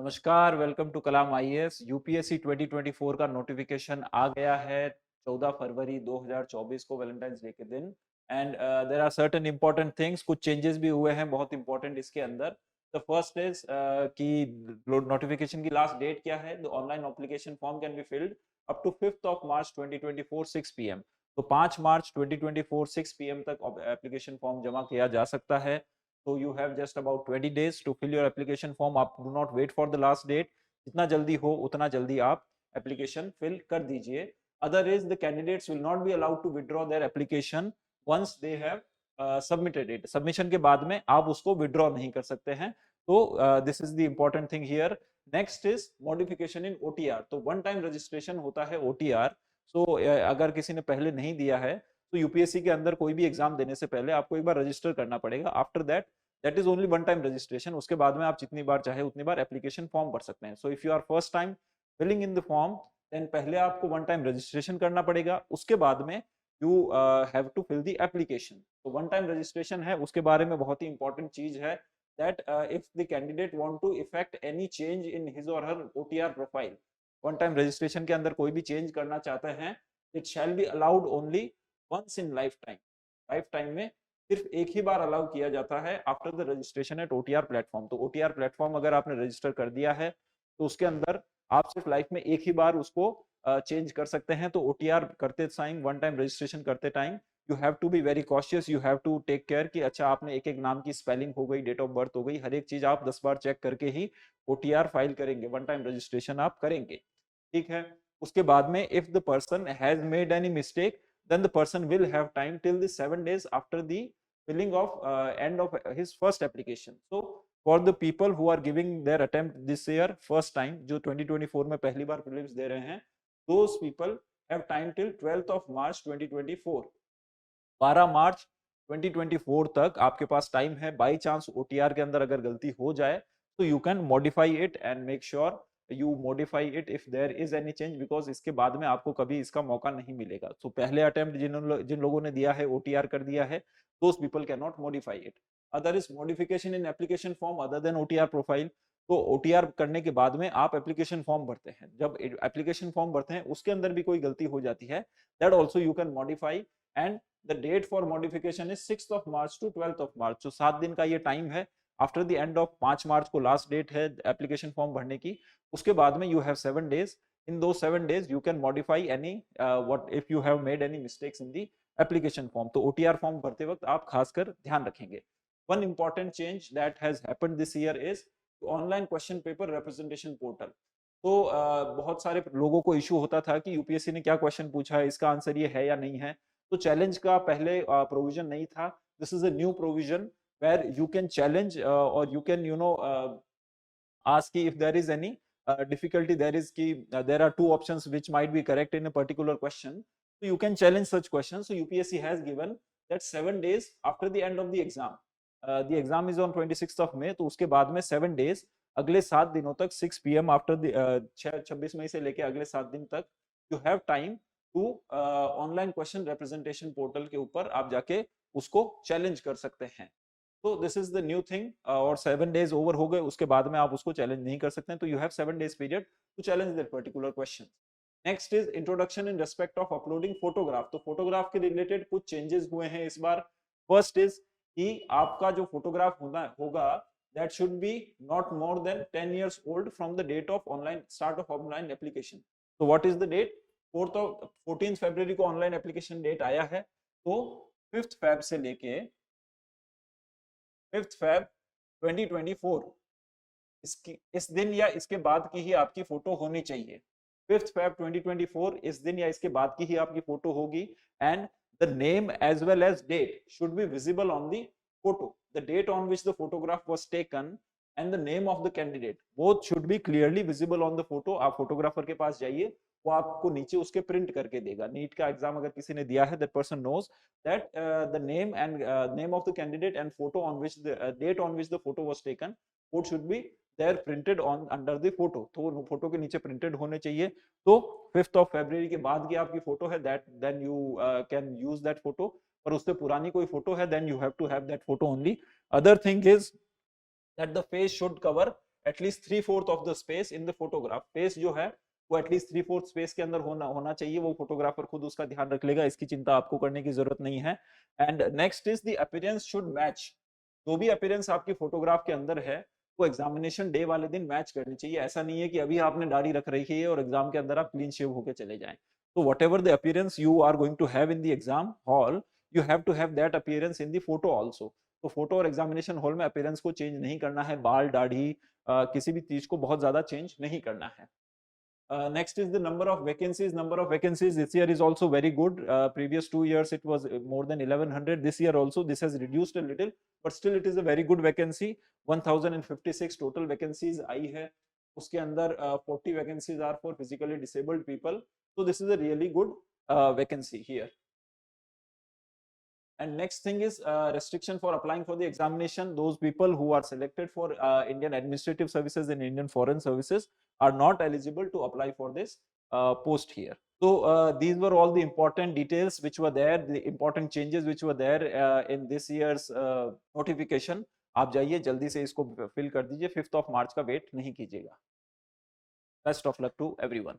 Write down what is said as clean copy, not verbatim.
नमस्कार, welcome to Kalam IAS. UPSC 2024 का notification आ गया है 14 फरवरी 2024 को, वैलेंटाइंस डे के दिन। And there are certain important things, कुछ चेंजेस भी हुए हैं बहुत इंपॉर्टेंट इसके अंदर। द फर्स्ट इज कि नोटिफिकेशन की लास्ट डेट क्या है। The online application form can be filled up to 5th of March 2024 6 PM. तो 5 मार्च 2024 6 पीएम तक एप्लीकेशन फॉर्म जमा किया जा सकता है। So you have just about 20 days to fill your application form. आप do not wait for the last date. जितना जल्दी हो उतना जल्दी आप application fill कर दीजिए। Other is the candidates will not be allowed to withdraw their application once they have submitted it. Submission के बाद में आप उसको withdraw नहीं कर सकते हैं। तो this is the important thing here. Next is modification in OTR. तो one time registration होता है OTR. So अगर किसी ने पहले नहीं दिया है तो यूपीएससी के अंदर कोई भी एग्जाम देने से पहले आपको एक बार रजिस्टर करना पड़ेगा। After that is only one time registration. उसके बाद में आप जितनी बार चाहे उतनी बार एप्लीकेशन फॉर्म भर सकते हैं। So if you are first time filling in the form, then पहले आपको वन टाइम रजिस्ट्रेशन करना पड़ेगा। उसके बाद में you have to fill the application. तो वन टाइम रजिस्ट्रेशन है, उसके बारे में बहुत ही इंपॉर्टेंट चीज है that if the candidate want to effect any change in his or her OTR profile, one time registration के अंदर कोई भी चेंज करना चाहते हैं, it shall be allowed only once in lifetime. lifetime में सिर्फ एक ही बार अलाउ किया जाता है after the registration at OTR platform. तो ओटीआर प्लेटफॉर्म अगर आपने रजिस्टर कर दिया है तो उसके अंदर आप सिर्फ लाइफ में एक ही बार उसको चेंज कर सकते हैं। तो ओटीआर करते टाइम, वन टाइम रजिस्ट्रेशन करते time you have to be very cautious, you have to take care कि अच्छा आपने एक एक नाम की स्पेलिंग हो गई, डेट ऑफ बर्थ हो गई, हर एक चीज आप 10 बार चेक करके ही ओटीआर फाइल करेंगे, वन टाइम रजिस्ट्रेशन आप करेंगे। ठीक है। उसके बाद में if the person has made any mistake, then the person will have time till the 7 days after the filling of end of his first application. So for the people who are giving their attempt this year first time, जो 2024 में पहली बार prelims दे रहे हैं, those people have time till 12th of March 2024। 12 मार्च 2024 तक आपके पास time है। By chance OTR के अंदर अगर गलती हो जाए तो you can modify it and make sure you modify it if there is any change, because इसके बाद में आपको कभी इसका मौका नहीं मिलेगा। तो पहले अटेम्प्ट जिन लोगों ने दिया है, ओटीआर कर दिया है, those people can not modify it. Other is modification in application form other than OTR profile. तो ओटीआर करने के बाद में आप एप्लीकेशन फॉर्म भरते हैं, जब एप्लीकेशन फॉर्म भरते हैं उसके अंदर भी कोई गलती हो जाती है, that also you can modify. And the date for modification is 6th of March to 12th of March. तो 7 दिन का ये टाइम है। आफ्टर द एंड ऑफ 5 मार्च को लास्ट डेट है एप्लीकेशन फॉर्म भरने की। उसके बाद में यू हैव 7 डेज। इन दो 7 days you can modify any what if you have made any mistakes in the application form. तो ओटीआर फॉर्म भरते वक्त आप खासकर ध्यान रखेंगे। One important change that has happened this year is online question paper representation portal. तो बहुत सारे लोगों को इशू होता था कि यूपीएससी ने क्या क्वेश्चन पूछा है, इसका आंसर ये है या नहीं है। तो चैलेंज का पहले प्रोविजन नहीं था। This is a new provision where you can challenge और you can ask if there is any difficulty, there are two options which might be correct in a particular question, so you can challenge such questions. So UPSC has given that 7 days after the end of the exam, the exam is on 26th of May, तो उसके बाद में 7 days, अगले 7 दिनों तक 6 PM after 26 मई से लेके अगले 7 दिन तक you have time to online question representation portal के ऊपर आप जाके उसको चैलेंज कर सकते हैं। तो this is the new thing. और 7 डेज ओवर हो गए, उसके बाद में आप उसको चैलेंज नहीं कर सकते हैं। तो you have 7 days period to challenge that particular question. Next is introduction in respect of uploading photograph. तो फोटोग्राफ के रिलेटेड कुछ चेंजेस हुए हैं इस बार। फर्स्ट इज कि आपका जो फोटोग्राफ होगा that should be not more than 10 years old from the date of start of online application. So what is the date? 14th February को ऑनलाइन एप्लीकेशन डेट आया है। तो 5th Feb से लेके 5th Feb 2024 इस दिन या इसके बाद की ही आपकी फोटो होनी चाहिए। 5th Feb 2024 इस दिन या इसके बाद की ही आपकी फोटो होगी। And the name as well as date should be visible on the photo. The date on which the photograph was taken and the name of the candidate both should be clearly visible on the photo. आप photographer के पास जाइए, वो आपको नीचे उसके print करके देगा। नीट का एग्जाम अगर किसी ने दिया है, that person knows that the name and name of the candidate and photo on which the date on which the photo was taken, both should be there printed on under the photo। तो photo के नीचे printed होने चाहिए। तो 5th of February के बाद की आपकी फोटो है, that then you can use that photo। पर उससे पुरानी कोई फोटो है, then you have to have that photo only। Other thing is that the face should cover at least 3/4 of the space in the photograph, space जो है वो at least 3/4 space के अंदर होना चाहिए, वो फोटोग्राफर खुद उसका ध्यान रख लेगा, इसकी चिंता आपको करने की जरूरत नहीं है। And next is the appearance should match, जो भी अपीयरेंस आपकी फोटोग्राफ के अंदर है वो एग्जामिनेशन डे वाले दिन मैच करनी चाहिए। ऐसा नहीं है कि अभी आपने दाढ़ी रख रखी है और एग्जाम के अंदर आप क्लीन शेव होकर चले जाएं। तो whatever the appearance you are going to have in the exam hall, you have to have that appearance in the photo also. तो फोटो और एग्जामिनेशन हॉल में अपीयरेंस को चेंज नहीं करना है, बाल दाढ़ी किसी भी चीज को बहुत ज्यादा चेंज नहीं करना है। Next is the number of vacancies. Number of vacancies this year is also very good. Previous 2 years it was more than 1100. This year also this has reduced a little, but still it is a very good vacancy. 1056 total vacancies आई है, उसके अंदर 40 vacancies are for physically disabled people. So this is a really good vacancy here. And next thing is restriction for applying for the examination. Those people who are selected for Indian Administrative Services and Indian Foreign Services are not eligible to apply for this post here. So these were all the important details which were there, the important changes which were there in this year's notification. आप जाइए जल्दी से इसको fill कर दीजिए, 5th of March का wait नहीं कीजिएगा। Best of luck to everyone.